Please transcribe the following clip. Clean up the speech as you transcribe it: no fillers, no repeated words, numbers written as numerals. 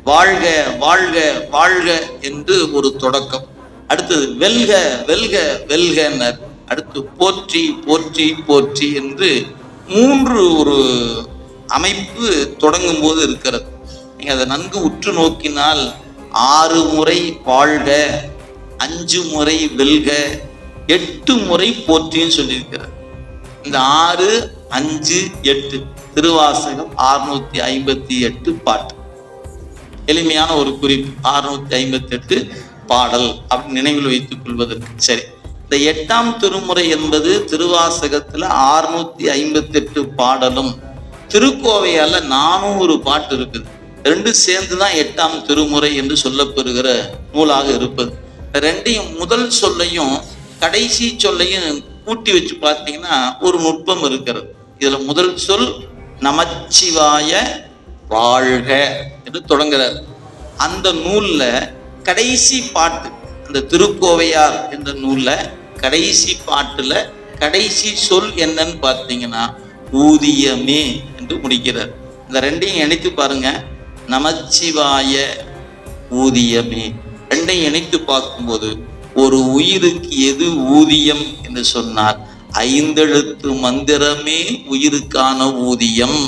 வாழ்க வாழ்க வாழ்க என்று ஒரு தொடக்கம். அடுத்தது வெல்க வெல்க வெல்கனர். அடுத்து போற்றி போற்றி போற்றி என்று 3 ஒரு அமைப்பு தொடங்கும் போது இருக்கிறது. நீங்க அதை நன்கு உற்று நோக்கினால் 6 முறை வாழ்க, 5 முறை வெல்க, 8 முறை போற்றின்னு சொல்லியிருக்கிறார். இந்த 6, 5, 8 திருவாசகம் 658 பாட்டு. எளிமையான ஒரு குறிப்பு, 658 பாடல் அப்படின்னு நினைவில் வைத்துக் கொள்வதற்கு. சரி, இந்த 8ஆம் திருமுறை என்பது திருவாசகத்துல 658 பாடலும் திருக்கோவையால 400 பாட்டு இருக்குது. 2 சேர்ந்துதான் 8ஆம் திருமுறை என்று சொல்லப்பெறுகிற நூலாக இருப்பது. 2ஐயும் முதல் சொல்லையும் கடைசி சொல்லையும் கூட்டி வச்சு பார்த்தீங்கன்னா ஒரு நுட்பம் இருக்கிறது. இதுல முதல் சொல் நமச்சிவாய வாழ்க என்று தொடங்குறார். அந்த நூல்ல கடைசி பாட்டு, அந்த திருக்கோவையார் என்ற நூல்ல கடைசி பாட்டுல கடைசி சொல் என்னன்னு பார்த்தீங்கன்னா ஊதியமே என்று முடிக்கிறார். இந்த 2ஐயும் இணைத்து பாருங்க, நமச்சிவாய ஊதியமே. 2ஐயும் இணைத்து பார்க்கும்போது ஒரு உயிருக்கு எது ஊதியம் என்று சொன்னார், 5 எழுத்து மந்திரமே உயிருக்கான ஊதியம்.